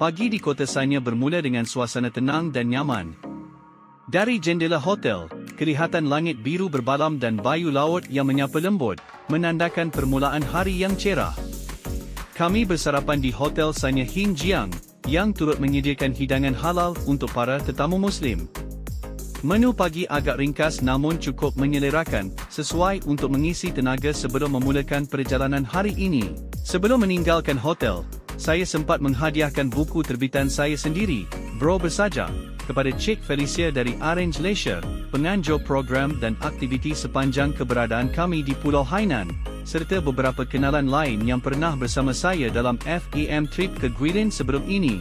Pagi di kota Sanya bermula dengan suasana tenang dan nyaman. Dari jendela hotel, kelihatan langit biru berbalam dan bayu laut yang menyapa lembut, menandakan permulaan hari yang cerah. Kami bersarapan di Hotel Sanya Hin Jiang, yang turut menyediakan hidangan halal untuk para tetamu Muslim. Menu pagi agak ringkas namun cukup menyelerakan, sesuai untuk mengisi tenaga sebelum memulakan perjalanan hari ini. Sebelum meninggalkan hotel, saya sempat menghadiahkan buku terbitan saya sendiri, Bro Bersaja, kepada Cik Felicia dari Arrange Leisure, penganjur program dan aktiviti sepanjang keberadaan kami di Pulau Hainan, serta beberapa kenalan lain yang pernah bersama saya dalam FEM trip ke Guilin sebelum ini.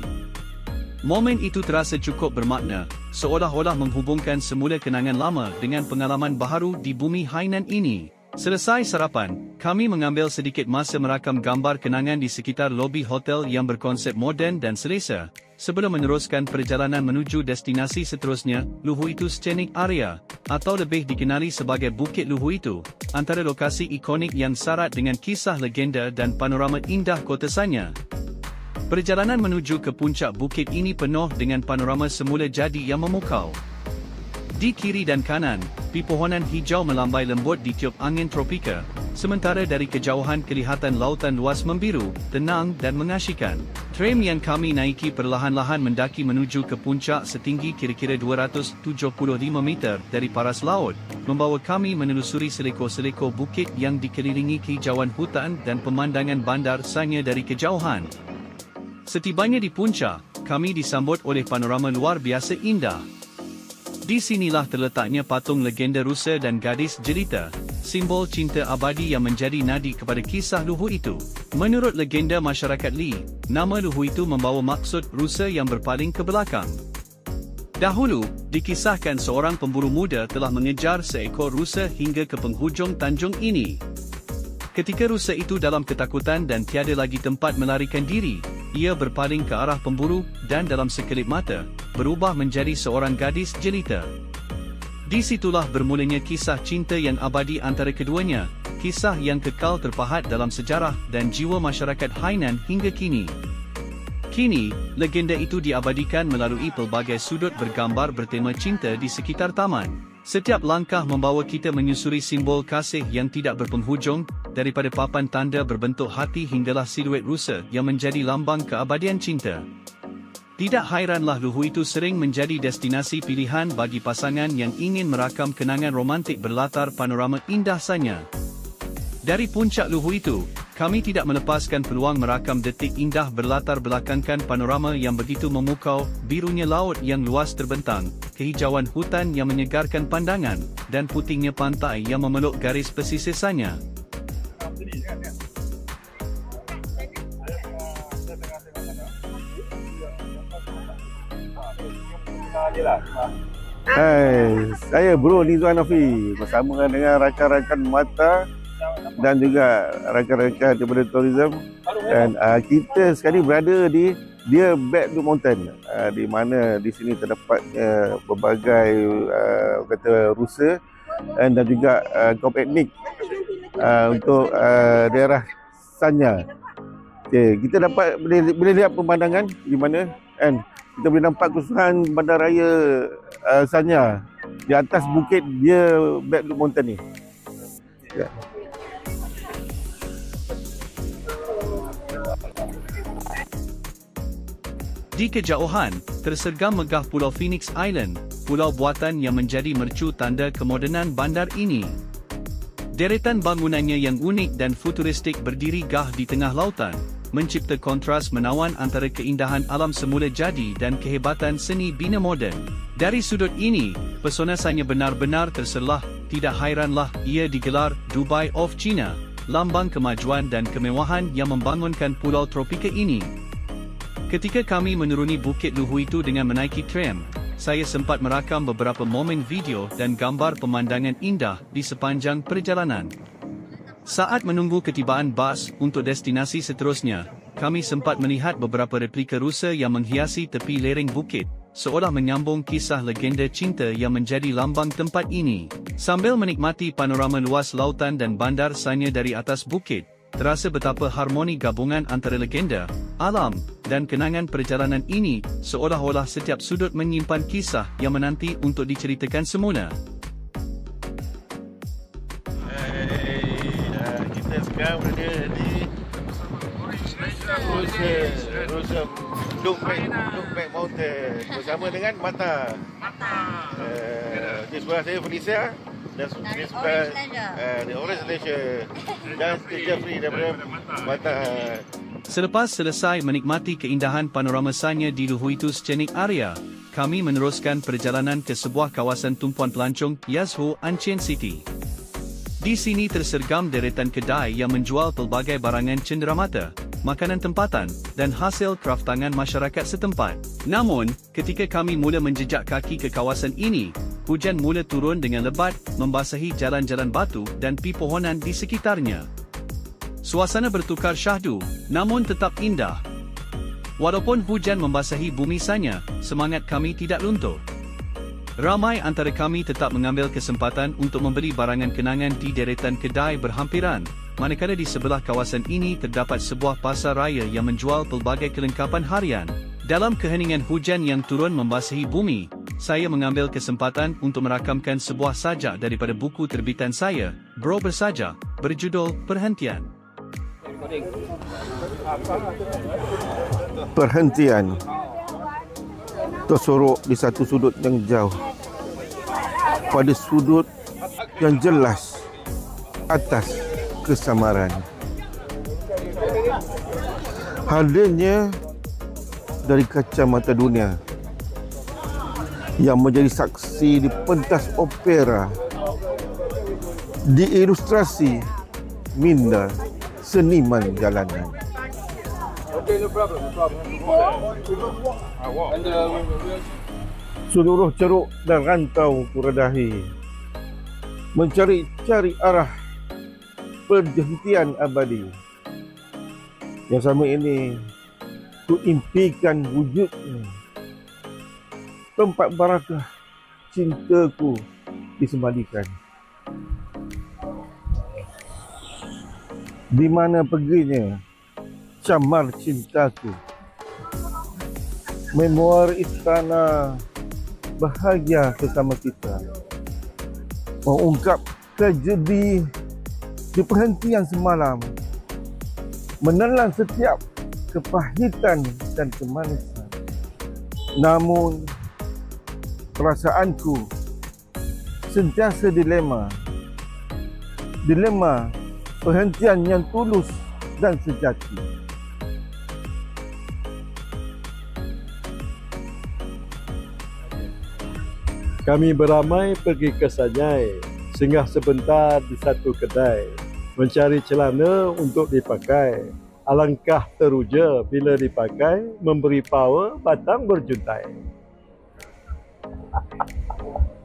Momen itu terasa cukup bermakna, seolah-olah menghubungkan semula kenangan lama dengan pengalaman baharu di bumi Hainan ini. Selesai sarapan, kami mengambil sedikit masa merakam gambar kenangan di sekitar lobi hotel yang berkonsep moden dan selesa, sebelum meneruskan perjalanan menuju destinasi seterusnya, Luhuitu Scenic Area, atau lebih dikenali sebagai Bukit Luhuitu, antara lokasi ikonik yang syarat dengan kisah legenda dan panorama indah kota Sanya. Perjalanan menuju ke puncak bukit ini penuh dengan panorama semula jadi yang memukau. Di kiri dan kanan, pepohonan hijau melambai lembut ditiup angin tropika, sementara dari kejauhan kelihatan lautan luas membiru, tenang dan mengasyikkan. Tram yang kami naiki perlahan-lahan mendaki menuju ke puncak setinggi kira-kira 275 meter dari paras laut, membawa kami menelusuri selekor-selekor bukit yang dikelilingi kehijauan hutan dan pemandangan bandar Sanya dari kejauhan. Setibanya di puncak, kami disambut oleh panorama luar biasa indah. Di sinilah terletaknya patung legenda Rusa dan gadis jelita, simbol cinta abadi yang menjadi nadi kepada kisah Luhuitu. Menurut legenda masyarakat Li, nama Luhuitu membawa maksud Rusa yang berpaling ke belakang. Dahulu, dikisahkan seorang pemburu muda telah mengejar seekor rusa hingga ke penghujung tanjung ini. Ketika rusa itu dalam ketakutan dan tiada lagi tempat melarikan diri, ia berpaling ke arah pemburu dan dalam sekelip mata, berubah menjadi seorang gadis jelita. Di situlah bermulanya kisah cinta yang abadi antara keduanya, kisah yang kekal terpahat dalam sejarah dan jiwa masyarakat Hainan hingga kini. Kini, legenda itu diabadikan melalui pelbagai sudut bergambar bertema cinta di sekitar taman. Setiap langkah membawa kita menyusuri simbol kasih yang tidak berpenghujung, daripada papan tanda berbentuk hati hinggalah siluet rusa yang menjadi lambang keabadian cinta. Tidak hairanlah Luhuitu sering menjadi destinasi pilihan bagi pasangan yang ingin merakam kenangan romantik berlatar panorama indah Sanya. Dari puncak Luhuitu, kami tidak melepaskan peluang merakam detik indah berlatar belakangkan panorama yang begitu memukau, birunya laut yang luas terbentang, kehijauan hutan yang menyegarkan pandangan, dan putingnya pantai yang memeluk garis pesisir Sanya. Hai, saya Bro Nizwan Afi bersama dengan rakan-rakan Mata dan juga rakan-rakan daripada tourism, dan kita sekarang berada di Back to Mountain, di mana di sini terdapat berbagai kata rusa dan juga kaum etnik untuk daerah Sanya. Okay, kita dapat boleh lihat pemandangan di mana, kan? Kita boleh nampak keseluruhan bandaraya Sanya di atas bukit dia Back to Mountain ni. Ya. Di kejauhan, tersergam megah Pulau Phoenix Island, pulau buatan yang menjadi mercu tanda kemodenan bandar ini. Deretan bangunannya yang unik dan futuristik berdiri gah di tengah lautan, mencipta kontras menawan antara keindahan alam semula jadi dan kehebatan seni bina moden. Dari sudut ini, pesona Sanya benar-benar terselah, tidak hairanlah ia digelar Dubai of China, lambang kemajuan dan kemewahan yang membangunkan pulau tropika ini. Ketika kami menuruni Bukit Luhuitu dengan menaiki tram, saya sempat merakam beberapa momen video dan gambar pemandangan indah di sepanjang perjalanan. Saat menunggu ketibaan bas untuk destinasi seterusnya, kami sempat melihat beberapa replika rusa yang menghiasi tepi lereng bukit, seolah menyambung kisah legenda cinta yang menjadi lambang tempat ini. Sambil menikmati panorama luas lautan dan bandar Sanya dari atas bukit, terasa betapa harmoni gabungan antara legenda, alam, dan kenangan perjalanan ini, seolah-olah setiap sudut menyimpan kisah yang menanti untuk diceritakan semula. Kita sekarang berada di Rusa Dukback Mountain bersama dengan Mata. Di sebelah saya Felicia dan di sebelah The Orange Legend dan Jeffrey daripada Mata. Selepas selesai menikmati keindahan panorama Sanya di Luhuitu Scenic Area, kami meneruskan perjalanan ke sebuah kawasan tumpuan pelancong Yazho Anchen City. Di sini tersergam deretan kedai yang menjual pelbagai barangan cenderamata, makanan tempatan, dan hasil kraftangan masyarakat setempat. Namun, ketika kami mula menjejak kaki ke kawasan ini, hujan mula turun dengan lebat, membasahi jalan-jalan batu dan pepohonan di sekitarnya. Suasana bertukar syahdu, namun tetap indah. Walaupun hujan membasahi bumi Sanya, semangat kami tidak luntur. Ramai antara kami tetap mengambil kesempatan untuk membeli barangan kenangan di deretan kedai berhampiran, manakala di sebelah kawasan ini terdapat sebuah pasar raya yang menjual pelbagai kelengkapan harian. Dalam keheningan hujan yang turun membasahi bumi, saya mengambil kesempatan untuk merakamkan sebuah sajak daripada buku terbitan saya, Bro Bersaja, berjudul Perhentian. Perhentian tersorok di satu sudut yang jauh, pada sudut yang jelas atas kesamaran. Hadirnya dari kacamata dunia yang menjadi saksi di pentas opera, diilustrasi minda seniman jalanan. Seluruh ceruk dan rantau kuradahi mencari-cari arah perhentian abadi yang sama ini ku impikan wujudnya, tempat barakah cintaku disembadikan. Di mana perginya camar cintaku, memoir istana bahagia bersama kita, mengungkap tragedi di perhentian semalam, menelan setiap kepahitan dan kemanisan. Namun perasaanku sentiasa dilema perhentian yang tulus dan sejati. Kami beramai pergi ke Sanyai, singgah sebentar di satu kedai, mencari celana untuk dipakai. Alangkah teruja bila dipakai, memberi power batang berjuntai.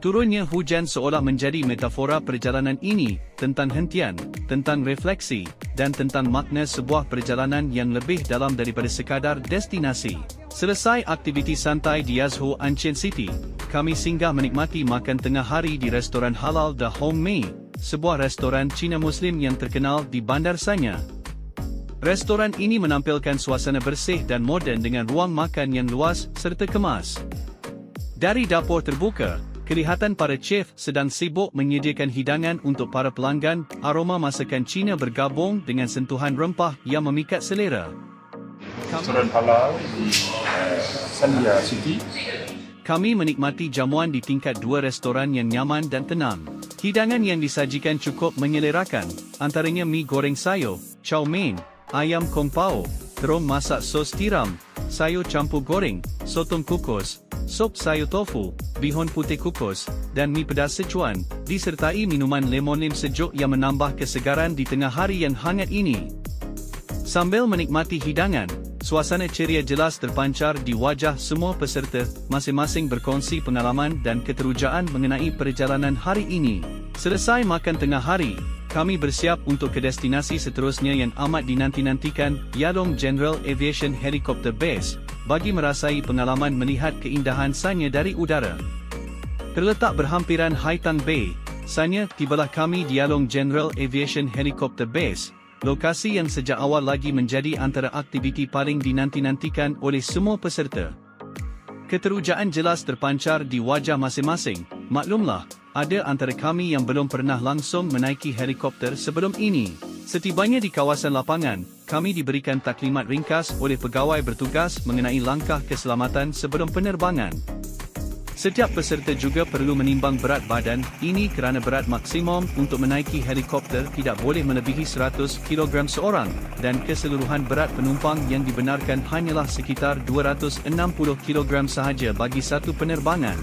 Turunnya hujan seolah menjadi metafora perjalanan ini, tentang hentian, tentang refleksi, dan tentang makna sebuah perjalanan yang lebih dalam daripada sekadar destinasi. Selesai aktiviti santai di Yazho Anchen City, kami singgah menikmati makan tengah hari di restoran halal The Home Mei, sebuah restoran Cina Muslim yang terkenal di Bandar Sanya. Restoran ini menampilkan suasana bersih dan moden dengan ruang makan yang luas serta kemas. Dari dapur terbuka, kelihatan para chef sedang sibuk menyediakan hidangan untuk para pelanggan. Aroma masakan Cina bergabung dengan sentuhan rempah yang memikat selera. Restoran halal di Sanya City. Kami menikmati jamuan di tingkat 2 restoran yang nyaman dan tenang. Hidangan yang disajikan cukup menyelerakan, antaranya mi goreng sayur, chow mein, ayam kung pao, terung masak sos tiram, sayur campur goreng, sotong kukus, sup sayur tofu, bihun putih kukus, dan mi pedas Sichuan, disertai minuman lemon lim sejuk yang menambah kesegaran di tengah hari yang hangat ini. Sambil menikmati hidangan, suasana ceria jelas terpancar di wajah semua peserta, masing-masing berkongsi pengalaman dan keterujaan mengenai perjalanan hari ini. Selesai makan tengah hari, kami bersiap untuk ke destinasi seterusnya yang amat dinanti-nantikan, Yalong General Aviation Helicopter Base, bagi merasai pengalaman melihat keindahan Sanya dari udara. Terletak berhampiran Haitang Bay, Sanya, tibalah kami di Yalong General Aviation Helicopter Base, lokasi yang sejak awal lagi menjadi antara aktiviti paling dinanti-nantikan oleh semua peserta. Keterujaan jelas terpancar di wajah masing-masing. Maklumlah, ada antara kami yang belum pernah langsung menaiki helikopter sebelum ini. Setibanya di kawasan lapangan, kami diberikan taklimat ringkas oleh pegawai bertugas mengenai langkah keselamatan sebelum penerbangan. Setiap peserta juga perlu menimbang berat badan, ini kerana berat maksimum untuk menaiki helikopter tidak boleh melebihi 100 kg seorang, dan keseluruhan berat penumpang yang dibenarkan hanyalah sekitar 260 kg sahaja bagi satu penerbangan.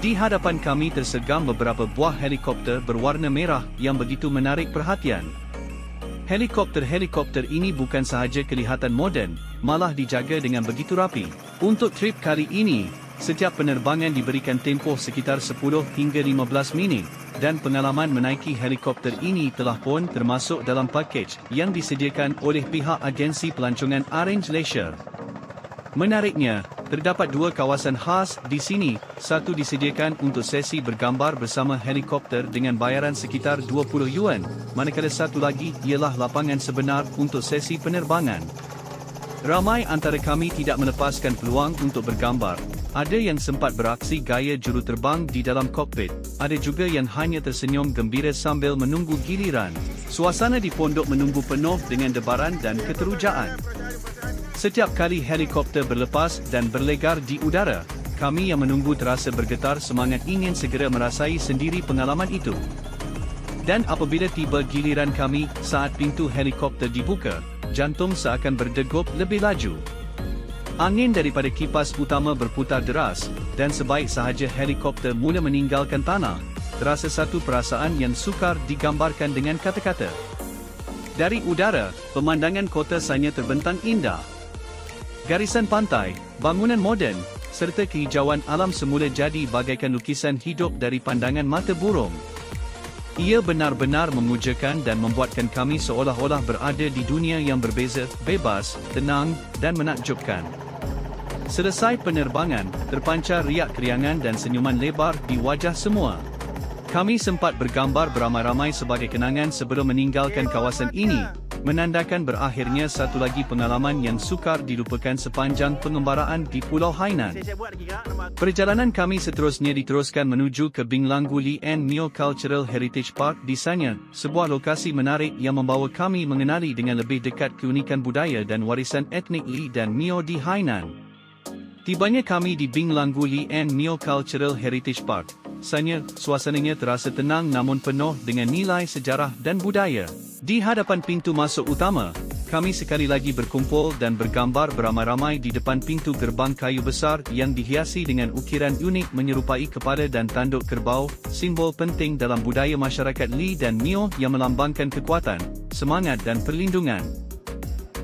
Di hadapan kami tersergam beberapa buah helikopter berwarna merah yang begitu menarik perhatian. Helikopter-helikopter ini bukan sahaja kelihatan moden, malah dijaga dengan begitu rapi. Untuk trip kali ini, setiap penerbangan diberikan tempoh sekitar 10 hingga 15 minit, dan pengalaman menaiki helikopter ini telah pun termasuk dalam pakej yang disediakan oleh pihak agensi pelancongan Orange Leisure. Menariknya, terdapat dua kawasan khas di sini, satu disediakan untuk sesi bergambar bersama helikopter dengan bayaran sekitar 20 yuan, manakala satu lagi ialah lapangan sebenar untuk sesi penerbangan. Ramai antara kami tidak melepaskan peluang untuk bergambar. Ada yang sempat beraksi gaya juruterbang di dalam kokpit, ada juga yang hanya tersenyum gembira sambil menunggu giliran. Suasana di pondok menunggu penuh dengan debaran dan keterujaan. Setiap kali helikopter berlepas dan berlegar di udara, kami yang menunggu terasa bergetar semangat ingin segera merasai sendiri pengalaman itu. Dan apabila tiba giliran kami, saat pintu helikopter dibuka, jantung seakan berdegup lebih laju. Angin daripada kipas utama berputar deras, dan sebaik sahaja helikopter mula meninggalkan tanah, terasa satu perasaan yang sukar digambarkan dengan kata-kata. Dari udara, pemandangan kota Sanya terbentang indah. Garisan pantai, bangunan moden, serta kehijauan alam semula jadi bagaikan lukisan hidup dari pandangan mata burung. Ia benar-benar memujakan dan membuatkan kami seolah-olah berada di dunia yang berbeza, bebas, tenang, dan menakjubkan. Selesai penerbangan, terpancar riak keriangan dan senyuman lebar di wajah semua. Kami sempat bergambar beramai-ramai sebagai kenangan sebelum meninggalkan kawasan ini, menandakan berakhirnya satu lagi pengalaman yang sukar dilupakan sepanjang pengembaraan di Pulau Hainan. Perjalanan kami seterusnya diteruskan menuju ke Binglanggu Li and Mio Cultural Heritage Park di Sanya, sebuah lokasi menarik yang membawa kami mengenali dengan lebih dekat keunikan budaya dan warisan etnik Li dan Mio di Hainan. Tibanya kami di Binglanggu Li and Mio Cultural Heritage Park, Sanya, suasananya terasa tenang namun penuh dengan nilai sejarah dan budaya. Di hadapan pintu masuk utama, kami sekali lagi berkumpul dan bergambar beramai-ramai di depan pintu gerbang kayu besar yang dihiasi dengan ukiran unik menyerupai kepala dan tanduk kerbau, simbol penting dalam budaya masyarakat Li dan Mio yang melambangkan kekuatan, semangat dan perlindungan.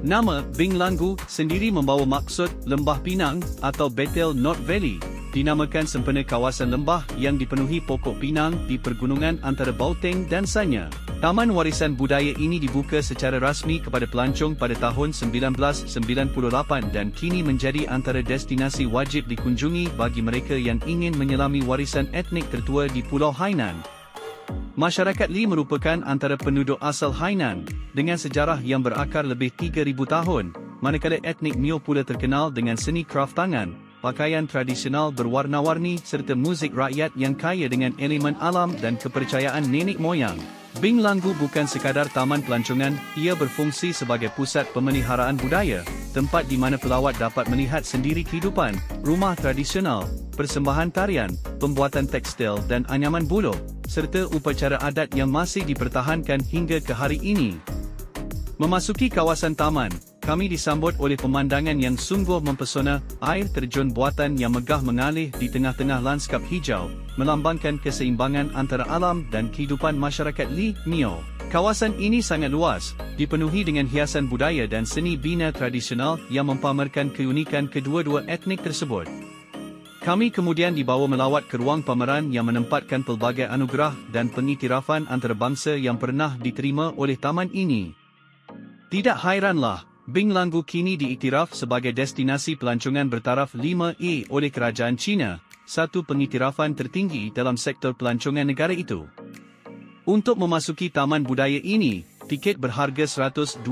Nama Binglanggu sendiri membawa maksud Lembah Pinang atau Betel North Valley, dinamakan sempena kawasan lembah yang dipenuhi pokok pinang di pergunungan antara Bauteng dan Sanya. Taman warisan budaya ini dibuka secara rasmi kepada pelancong pada tahun 1998 dan kini menjadi antara destinasi wajib dikunjungi bagi mereka yang ingin menyelami warisan etnik tertua di Pulau Hainan. Masyarakat Li merupakan antara penduduk asal Hainan, dengan sejarah yang berakar lebih 3,000 tahun, manakala etnik Mio pula terkenal dengan seni kraft tangan, pakaian tradisional berwarna-warni serta muzik rakyat yang kaya dengan elemen alam dan kepercayaan nenek moyang. Binglanggu bukan sekadar taman pelancongan, ia berfungsi sebagai pusat pemeliharaan budaya, tempat di mana pelawat dapat melihat sendiri kehidupan, rumah tradisional, persembahan tarian, pembuatan tekstil dan anyaman buluh, serta upacara adat yang masih dipertahankan hingga ke hari ini. Memasuki kawasan taman, kami disambut oleh pemandangan yang sungguh mempesona, air terjun buatan yang megah mengalir di tengah-tengah lanskap hijau, melambangkan keseimbangan antara alam dan kehidupan masyarakat Li Mio. Kawasan ini sangat luas, dipenuhi dengan hiasan budaya dan seni bina tradisional yang mempamerkan keunikan kedua-dua etnik tersebut. Kami kemudian dibawa melawat ke ruang pameran yang menempatkan pelbagai anugerah dan pengiktirafan antarabangsa yang pernah diterima oleh taman ini. Tidak hairanlah, Binglanggu kini diiktiraf sebagai destinasi pelancongan bertaraf 5A oleh kerajaan China, satu pengiktirafan tertinggi dalam sektor pelancongan negara itu. Untuk memasuki taman budaya ini, Tiket berharga $120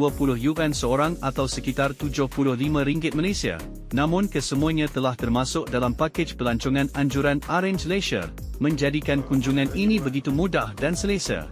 seorang atau sekitar RM75 Malaysia. Namun kesemuanya telah termasuk dalam pakej pelancongan anjuran Orange Leisure, menjadikan kunjungan ini begitu mudah dan selesa.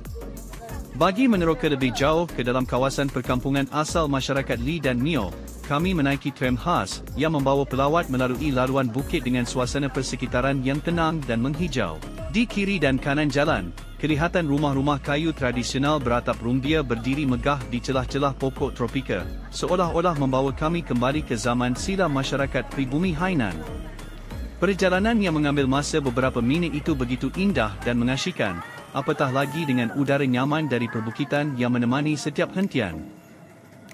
Bagi meneroka lebih jauh ke dalam kawasan perkampungan asal masyarakat Lee dan Mio, kami menaiki tram khas yang membawa pelawat melalui laluan bukit dengan suasana persekitaran yang tenang dan menghijau. Di kiri dan kanan jalan, kelihatan rumah-rumah kayu tradisional beratap rumbia berdiri megah di celah-celah pokok tropika, seolah-olah membawa kami kembali ke zaman silam masyarakat pribumi Hainan. Perjalanan yang mengambil masa beberapa minit itu begitu indah dan mengasyikan, apatah lagi dengan udara nyaman dari perbukitan yang menemani setiap hentian.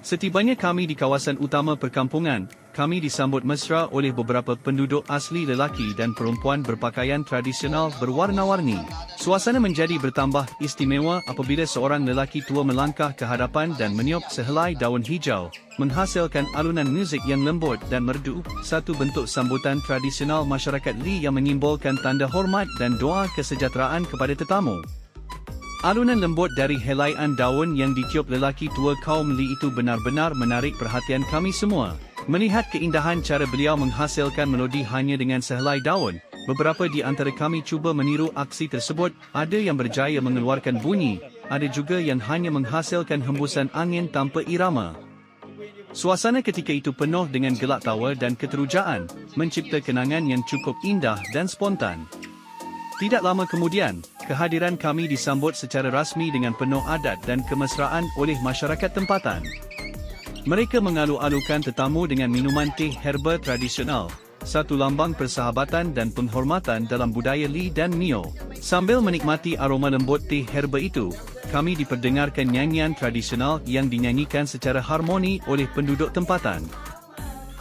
Setibanya kami di kawasan utama perkampungan, kami disambut mesra oleh beberapa penduduk asli lelaki dan perempuan berpakaian tradisional berwarna-warni. Suasana menjadi bertambah istimewa apabila seorang lelaki tua melangkah ke hadapan dan meniup sehelai daun hijau, menghasilkan alunan muzik yang lembut dan merdu, satu bentuk sambutan tradisional masyarakat Lee yang menyimbolkan tanda hormat dan doa kesejahteraan kepada tetamu. Alunan lembut dari helaian daun yang ditiup lelaki tua kaum Lee itu benar-benar menarik perhatian kami semua. Melihat keindahan cara beliau menghasilkan melodi hanya dengan sehelai daun, beberapa di antara kami cuba meniru aksi tersebut, ada yang berjaya mengeluarkan bunyi, ada juga yang hanya menghasilkan hembusan angin tanpa irama. Suasana ketika itu penuh dengan gelak tawa dan keterujaan, mencipta kenangan yang cukup indah dan spontan. Tidak lama kemudian, kehadiran kami disambut secara rasmi dengan penuh adat dan kemesraan oleh masyarakat tempatan. Mereka mengalu-alukan tetamu dengan minuman teh herba tradisional, satu lambang persahabatan dan penghormatan dalam budaya Lee dan Mio. Sambil menikmati aroma lembut teh herba itu, kami diperdengarkan nyanyian tradisional yang dinyanyikan secara harmoni oleh penduduk tempatan.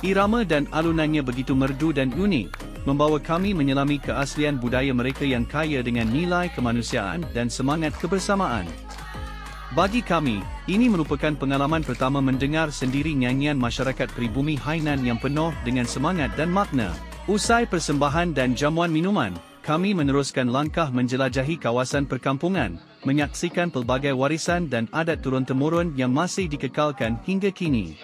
Irama dan alunannya begitu merdu dan unik, membawa kami menyelami keaslian budaya mereka yang kaya dengan nilai kemanusiaan dan semangat kebersamaan. Bagi kami, ini merupakan pengalaman pertama mendengar sendiri nyanyian masyarakat pribumi Hainan yang penuh dengan semangat dan makna. Usai persembahan dan jamuan minuman, kami meneruskan langkah menjelajahi kawasan perkampungan, menyaksikan pelbagai warisan dan adat turun-temurun yang masih dikekalkan hingga kini.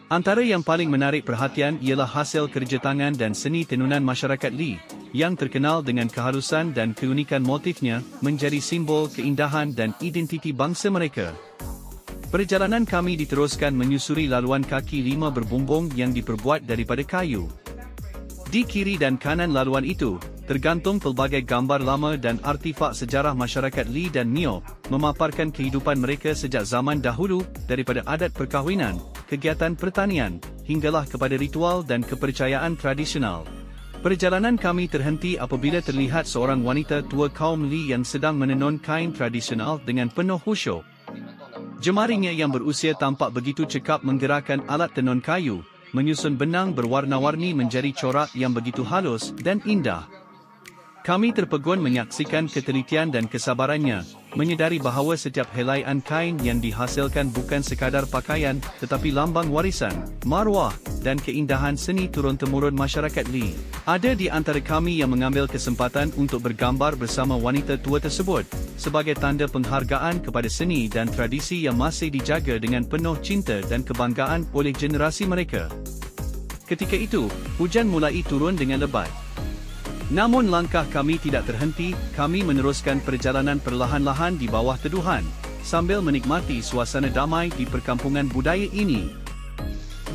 Antara yang paling menarik perhatian ialah hasil kerja tangan dan seni tenunan masyarakat Lee, yang terkenal dengan kehalusan dan keunikan motifnya, menjadi simbol keindahan dan identiti bangsa mereka. Perjalanan kami diteruskan menyusuri laluan kaki 5 berbumbung yang diperbuat daripada kayu. Di kiri dan kanan laluan itu, tergantung pelbagai gambar lama dan artifak sejarah masyarakat Lee dan Mio, memaparkan kehidupan mereka sejak zaman dahulu, daripada adat perkahwinan, kegiatan pertanian, hinggalah kepada ritual dan kepercayaan tradisional. Perjalanan kami terhenti apabila terlihat seorang wanita tua kaum Lee yang sedang menenun kain tradisional dengan penuh khusyuk. Jemarinya yang berusia tampak begitu cekap menggerakkan alat tenun kayu, menyusun benang berwarna-warni menjadi corak yang begitu halus dan indah. Kami terpegun menyaksikan ketelitian dan kesabarannya, menyedari bahawa setiap helaian kain yang dihasilkan bukan sekadar pakaian, tetapi lambang warisan, maruah, dan keindahan seni turun-temurun masyarakat Lee. Ada di antara kami yang mengambil kesempatan untuk bergambar bersama wanita tua tersebut, sebagai tanda penghargaan kepada seni dan tradisi yang masih dijaga dengan penuh cinta dan kebanggaan oleh generasi mereka. Ketika itu, hujan mulai turun dengan lebat. Namun langkah kami tidak terhenti, kami meneruskan perjalanan perlahan-lahan di bawah teduhan, sambil menikmati suasana damai di perkampungan budaya ini.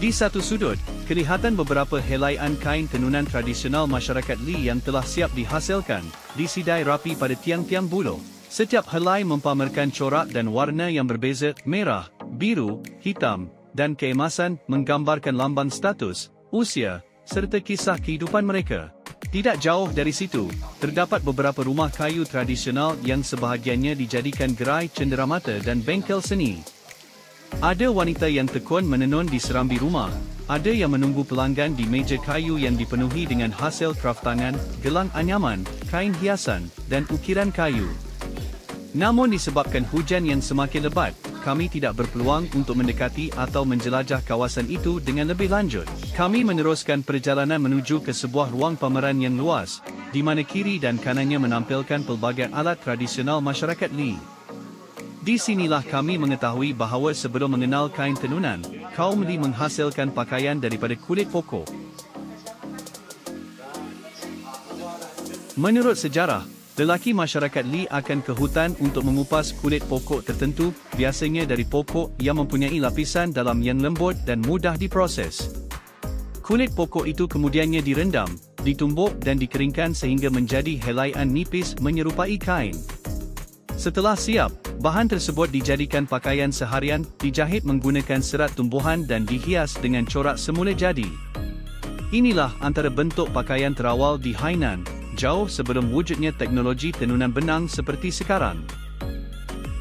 Di satu sudut, kelihatan beberapa helaian kain tenunan tradisional masyarakat Lee yang telah siap dihasilkan, disidai rapi pada tiang-tiang buluh. Setiap helai mempamerkan corak dan warna yang berbeza, merah, biru, hitam, dan keemasan, menggambarkan lambang status, usia, serta kisah kehidupan mereka. Tidak jauh dari situ, terdapat beberapa rumah kayu tradisional yang sebahagiannya dijadikan gerai cenderamata dan bengkel seni. Ada wanita yang tekun menenun di serambi rumah, ada yang menunggu pelanggan di meja kayu yang dipenuhi dengan hasil kraft tangan, gelang anyaman, kain hiasan, dan ukiran kayu. Namun disebabkan hujan yang semakin lebat, kami tidak berpeluang untuk mendekati atau menjelajah kawasan itu dengan lebih lanjut. Kami meneruskan perjalanan menuju ke sebuah ruang pameran yang luas, di mana kiri dan kanannya menampilkan pelbagai alat tradisional masyarakat Lee. Di sinilah kami mengetahui bahawa sebelum mengenal kain tenunan, kaum Li menghasilkan pakaian daripada kulit pokok. Menurut sejarah, lelaki masyarakat Li akan ke hutan untuk mengupas kulit pokok tertentu, biasanya dari pokok yang mempunyai lapisan dalam yang lembut dan mudah diproses. Kulit pokok itu kemudiannya direndam, ditumbuk dan dikeringkan sehingga menjadi helaian nipis menyerupai kain. Setelah siap, bahan tersebut dijadikan pakaian seharian, dijahit menggunakan serat tumbuhan dan dihias dengan corak semula jadi. Inilah antara bentuk pakaian terawal di Hainan, jauh sebelum wujudnya teknologi tenunan benang seperti sekarang.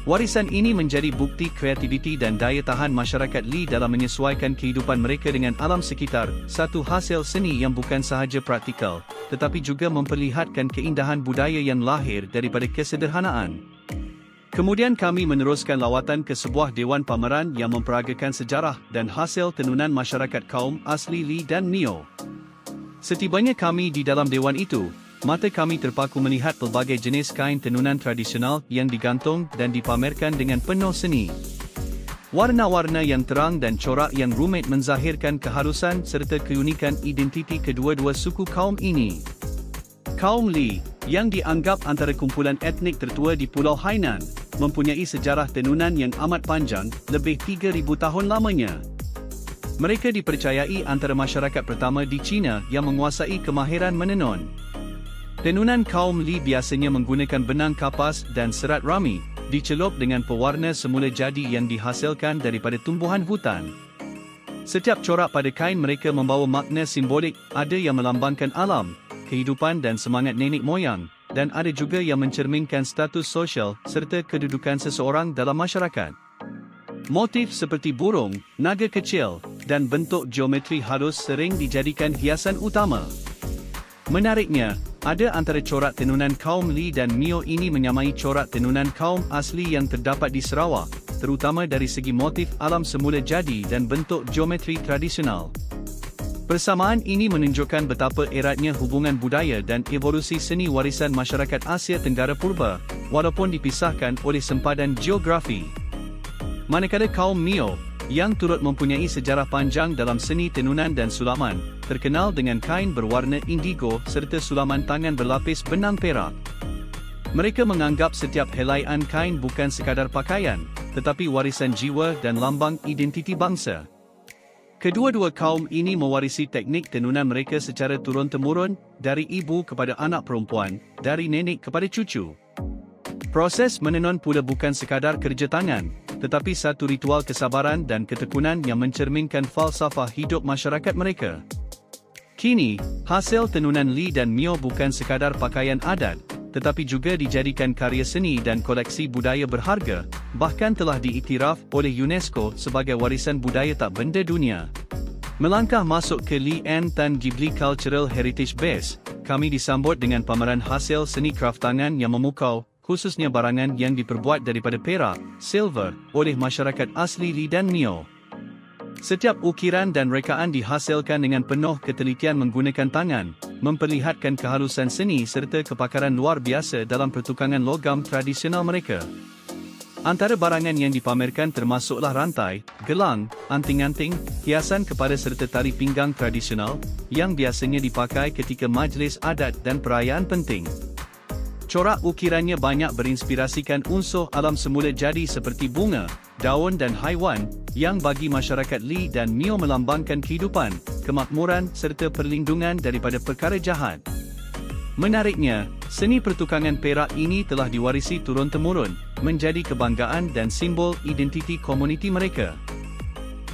Warisan ini menjadi bukti kreativiti dan daya tahan masyarakat Li dalam menyesuaikan kehidupan mereka dengan alam sekitar, satu hasil seni yang bukan sahaja praktikal, tetapi juga memperlihatkan keindahan budaya yang lahir daripada kesederhanaan. Kemudian kami meneruskan lawatan ke sebuah dewan pameran yang memperagakan sejarah dan hasil tenunan masyarakat kaum asli Li dan Mio. Setibanya kami di dalam dewan itu, mata kami terpaku melihat pelbagai jenis kain tenunan tradisional yang digantung dan dipamerkan dengan penuh seni. Warna-warna yang terang dan corak yang rumit menzahirkan keharusan serta keunikan identiti kedua-dua suku kaum ini. Kaum Li, yang dianggap antara kumpulan etnik tertua di Pulau Hainan, mempunyai sejarah tenunan yang amat panjang, lebih 3,000 tahun lamanya. Mereka dipercayai antara masyarakat pertama di China yang menguasai kemahiran menenun. Tenunan kaum Li biasanya menggunakan benang kapas dan serat rami, dicelup dengan pewarna semula jadi yang dihasilkan daripada tumbuhan hutan. Setiap corak pada kain mereka membawa makna simbolik, ada yang melambangkan alam, kehidupan dan semangat nenek moyang, dan ada juga yang mencerminkan status sosial serta kedudukan seseorang dalam masyarakat. Motif seperti burung, naga kecil, dan bentuk geometri halus sering dijadikan hiasan utama. Menariknya, ada antara corak tenunan kaum Li dan Mio ini menyamai corak tenunan kaum asli yang terdapat di Sarawak, terutama dari segi motif alam semula jadi dan bentuk geometri tradisional. Persamaan ini menunjukkan betapa eratnya hubungan budaya dan evolusi seni warisan masyarakat Asia Tenggara Purba, walaupun dipisahkan oleh sempadan geografi. Manakala kaum Mio, yang turut mempunyai sejarah panjang dalam seni tenunan dan sulaman, terkenal dengan kain berwarna indigo serta sulaman tangan berlapis benang perak. Mereka menganggap setiap helaian kain bukan sekadar pakaian, tetapi warisan jiwa dan lambang identiti bangsa. Kedua-dua kaum ini mewarisi teknik tenunan mereka secara turun-temurun, dari ibu kepada anak perempuan, dari nenek kepada cucu. Proses menenun pula bukan sekadar kerja tangan, tetapi satu ritual kesabaran dan ketekunan yang mencerminkan falsafah hidup masyarakat mereka. Kini, hasil tenunan Li dan Mio bukan sekadar pakaian adat, tetapi juga dijadikan karya seni dan koleksi budaya berharga, bahkan telah diiktiraf oleh UNESCO sebagai warisan budaya tak benda dunia. Melangkah masuk ke Li and Tan Ghibli Cultural Heritage Base, kami disambut dengan pameran hasil seni kraftangan yang memukau, khususnya barangan yang diperbuat daripada perak, silver, oleh masyarakat asli Li dan Mio. Setiap ukiran dan rekaan dihasilkan dengan penuh ketelitian menggunakan tangan, memperlihatkan kehalusan seni serta kepakaran luar biasa dalam pertukangan logam tradisional mereka. Antara barangan yang dipamerkan termasuklah rantai, gelang, anting-anting, hiasan kepala serta tali pinggang tradisional, yang biasanya dipakai ketika majlis adat dan perayaan penting. Corak ukirannya banyak berinspirasikan unsur alam semula jadi seperti bunga, daun dan haiwan, yang bagi masyarakat Li dan Mio melambangkan kehidupan, kemakmuran serta perlindungan daripada perkara jahat. Menariknya, seni pertukangan perak ini telah diwarisi turun-temurun, menjadi kebanggaan dan simbol identiti komuniti mereka.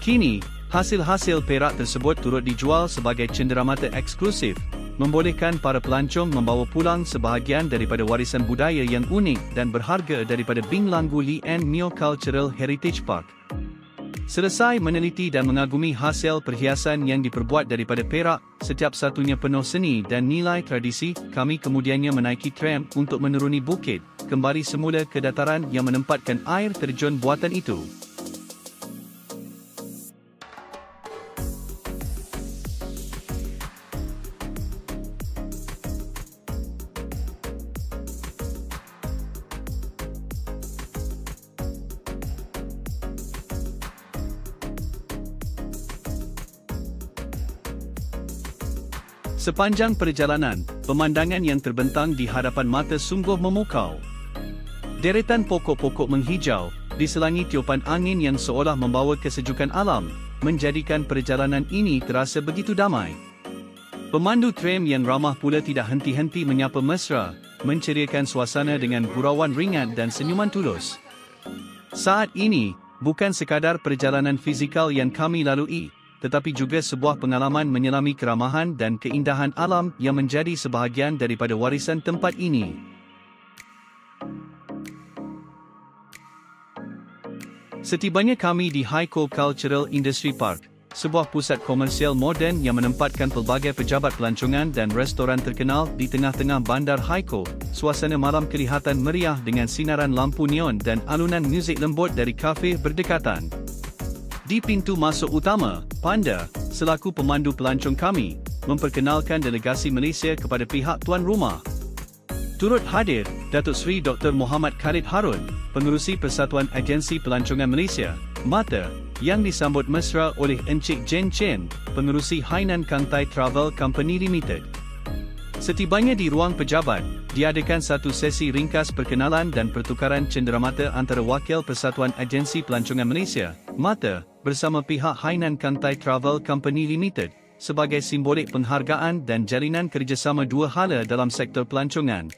Kini, hasil-hasil perak tersebut turut dijual sebagai cenderamata eksklusif, membolehkan para pelancong membawa pulang sebahagian daripada warisan budaya yang unik dan berharga daripada Binglanggu Li and Mio Cultural Heritage Park. Selesai meneliti dan mengagumi hasil perhiasan yang diperbuat daripada perak, setiap satunya penuh seni dan nilai tradisi, kami kemudiannya menaiki tram untuk menuruni bukit, kembali semula ke dataran yang menempatkan air terjun buatan itu. Sepanjang perjalanan, pemandangan yang terbentang di hadapan mata sungguh memukau. Deretan pokok-pokok menghijau, diselangi tiupan angin yang seolah membawa kesejukan alam, menjadikan perjalanan ini terasa begitu damai. Pemandu tram yang ramah pula tidak henti-henti menyapa mesra, menceriakan suasana dengan gurauan ringan dan senyuman tulus. Saat ini, bukan sekadar perjalanan fizikal yang kami lalui, tetapi juga sebuah pengalaman menyelami keramahan dan keindahan alam yang menjadi sebahagian daripada warisan tempat ini. Setibanya kami di Haikou Cultural Industry Park, sebuah pusat komersial moden yang menempatkan pelbagai pejabat pelancongan dan restoran terkenal di tengah-tengah bandar Haikou, suasana malam kelihatan meriah dengan sinaran lampu neon dan alunan muzik lembut dari kafe berdekatan. Di pintu masuk utama, Panda, selaku pemandu pelancong kami, memperkenalkan delegasi Malaysia kepada pihak tuan rumah. Turut hadir, Datuk Seri Dr. Muhammad Khalid Harun, Pengerusi Persatuan Agensi Pelancongan Malaysia, MATA, yang disambut mesra oleh Encik Jen Chen, Pengerusi Hainan Kantai Travel Company Limited. Setibanya di ruang pejabat, diadakan satu sesi ringkas perkenalan dan pertukaran cenderamata antara Wakil Persatuan Agensi Pelancongan Malaysia, MATA, bersama pihak Hainan Kantai Travel Company Limited, sebagai simbolik penghargaan dan jalinan kerjasama dua hala dalam sektor pelancongan.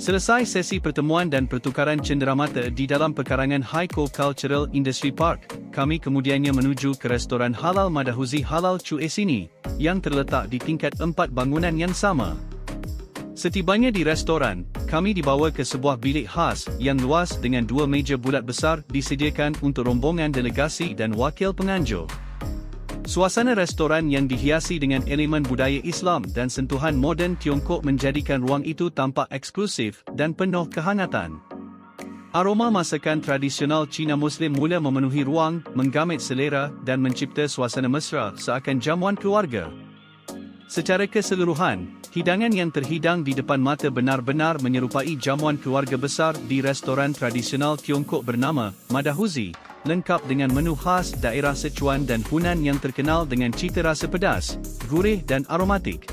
Selesai sesi pertemuan dan pertukaran cenderamata di dalam pekarangan Haikou Cultural Industry Park, kami kemudiannya menuju ke restoran halal Madahuzi Halal Cu Esini, yang terletak di tingkat 4 bangunan yang sama. Setibanya di restoran, kami dibawa ke sebuah bilik khas yang luas dengan 2 meja bulat besar disediakan untuk rombongan delegasi dan wakil penganjur. Suasana restoran yang dihiasi dengan elemen budaya Islam dan sentuhan moden Tiongkok menjadikan ruang itu tampak eksklusif dan penuh kehangatan. Aroma masakan tradisional Cina Muslim mula memenuhi ruang, menggamit selera dan mencipta suasana mesra seakan jamuan keluarga. Secara keseluruhan, hidangan yang terhidang di depan mata benar-benar menyerupai jamuan keluarga besar di restoran tradisional Tiongkok bernama Madahuzi, lengkap dengan menu khas daerah Sichuan dan Hunan yang terkenal dengan cita rasa pedas, gurih dan aromatik.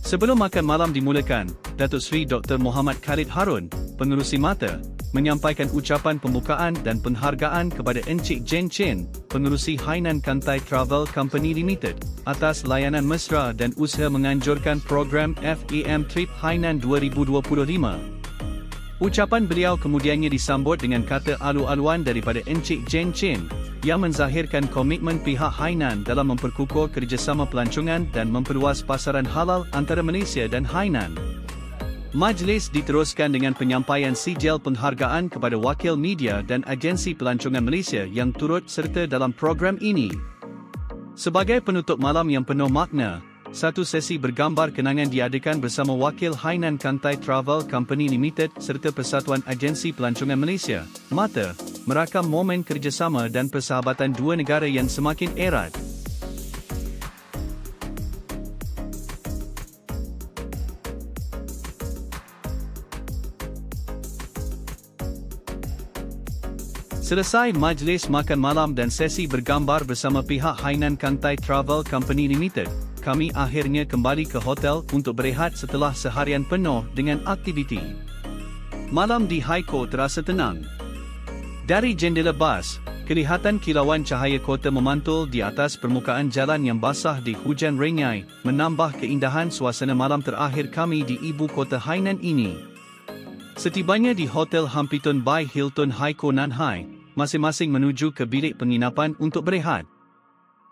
Sebelum makan malam dimulakan, Datuk Seri Dr. Muhammad Khalid Harun, Pengerusi MATA, menyampaikan ucapan pembukaan dan penghargaan kepada Encik Jen Chen, Pengerusi Hainan Kantai Travel Company Limited, atas layanan mesra dan usaha menganjurkan program FAM Trip Hainan 2025. Ucapan beliau kemudiannya disambut dengan kata alu-aluan daripada Encik Jen Chen, yang menzahirkan komitmen pihak Hainan dalam memperkukuh kerjasama pelancongan dan memperluas pasaran halal antara Malaysia dan Hainan. Majlis diteruskan dengan penyampaian sijil penghargaan kepada wakil media dan agensi pelancongan Malaysia yang turut serta dalam program ini. Sebagai penutup malam yang penuh makna, satu sesi bergambar kenangan diadakan bersama wakil Hainan Kantai Travel Company Limited serta Persatuan Agensi Pelancongan Malaysia, MATA, merakam momen kerjasama dan persahabatan dua negara yang semakin erat. Selesai majlis makan malam dan sesi bergambar bersama pihak Hainan Kantai Travel Company Limited, kami akhirnya kembali ke hotel untuk berehat setelah seharian penuh dengan aktiviti. Malam di Haikou terasa tenang. Dari jendela bas, kelihatan kilauan cahaya kota memantul di atas permukaan jalan yang basah di hujan renyai, menambah keindahan suasana malam terakhir kami di ibu kota Hainan ini. Setibanya di Hotel Hampitun by Hilton Haikou Nanhai, masing-masing menuju ke bilik penginapan untuk berehat.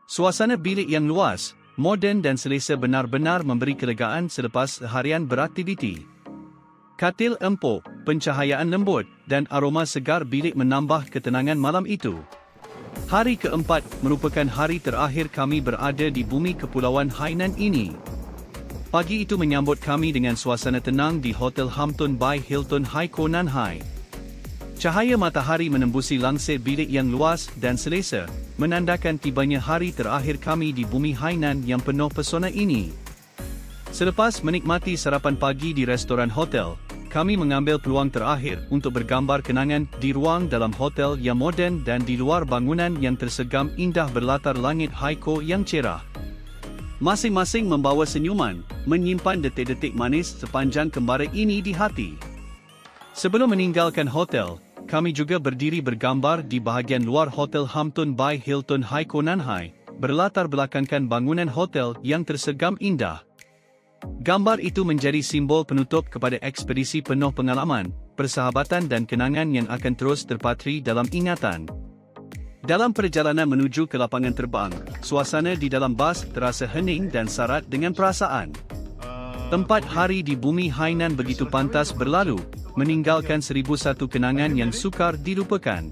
Suasana bilik yang luas, moden dan selesa benar-benar memberi kelegaan selepas seharian beraktiviti. Katil empuk, pencahayaan lembut, dan aroma segar bilik menambah ketenangan malam itu. Hari keempat merupakan hari terakhir kami berada di bumi kepulauan Hainan ini. Pagi itu menyambut kami dengan suasana tenang di Hotel Hampton by Hilton Haikou Nanhai. Cahaya matahari menembusi langsir bilik yang luas dan selesa, menandakan tibanya hari terakhir kami di bumi Hainan yang penuh pesona ini. Selepas menikmati sarapan pagi di restoran hotel, kami mengambil peluang terakhir untuk bergambar kenangan di ruang dalam hotel yang moden dan di luar bangunan yang tersegam indah berlatar langit Haikou yang cerah. Masing-masing membawa senyuman, menyimpan detik-detik manis sepanjang kembara ini di hati. Sebelum meninggalkan hotel, kami juga berdiri bergambar di bahagian luar Hotel Hampton by Hilton Haiko Nanhai, berlatar belakangkan bangunan hotel yang tersegam indah. Gambar itu menjadi simbol penutup kepada ekspedisi penuh pengalaman, persahabatan dan kenangan yang akan terus terpatri dalam ingatan. Dalam perjalanan menuju ke lapangan terbang, suasana di dalam bas terasa hening dan syarat dengan perasaan. 4 hari di bumi Hainan begitu pantas berlalu, meninggalkan 1001 kenangan yang sukar dilupakan.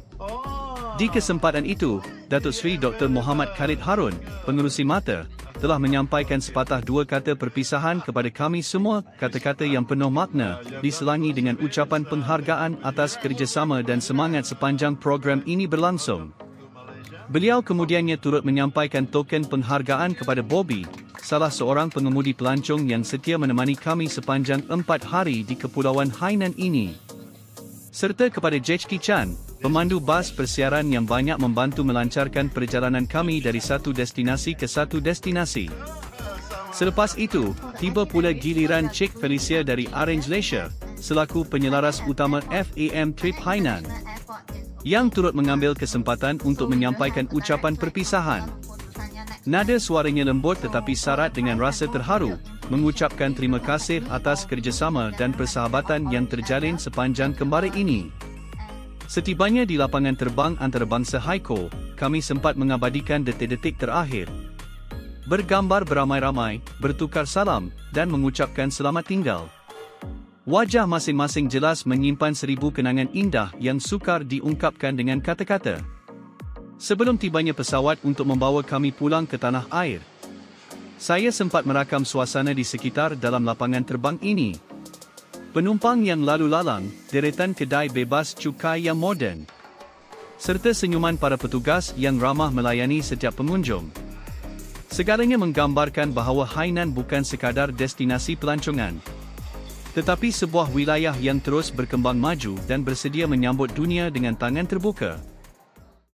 Di kesempatan itu, Datuk Seri Dr. Muhammad Khalid Harun, Pengerusi Mata, telah menyampaikan sepatah dua kata perpisahan kepada kami semua, kata-kata yang penuh makna, diselangi dengan ucapan penghargaan atas kerjasama dan semangat sepanjang program ini berlangsung. Beliau kemudiannya turut menyampaikan token penghargaan kepada Bobby, salah seorang pengemudi pelancong yang setia menemani kami sepanjang 4 hari di Kepulauan Hainan ini. Serta kepada Jackie Chan, pemandu bas persiaran yang banyak membantu melancarkan perjalanan kami dari satu destinasi ke satu destinasi. Selepas itu, tiba pula giliran Cik Felicia dari Arrange Leisure, selaku penyelaras utama FAM Trip Hainan, yang turut mengambil kesempatan untuk menyampaikan ucapan perpisahan. Nada suaranya lembut tetapi syarat dengan rasa terharu, mengucapkan terima kasih atas kerjasama dan persahabatan yang terjalin sepanjang kembara ini. Setibanya di lapangan terbang antarabangsa Haiko, kami sempat mengabadikan detik-detik terakhir. Bergambar beramai-ramai, bertukar salam, dan mengucapkan selamat tinggal. Wajah masing-masing jelas menyimpan 1000 kenangan indah yang sukar diungkapkan dengan kata-kata. Sebelum tibanya pesawat untuk membawa kami pulang ke tanah air, saya sempat merakam suasana di sekitar dalam lapangan terbang ini. Penumpang yang lalu lalang, deretan kedai bebas cukai yang moden, serta senyuman para petugas yang ramah melayani setiap pengunjung. Segalanya menggambarkan bahawa Hainan bukan sekadar destinasi pelancongan, tetapi sebuah wilayah yang terus berkembang maju dan bersedia menyambut dunia dengan tangan terbuka.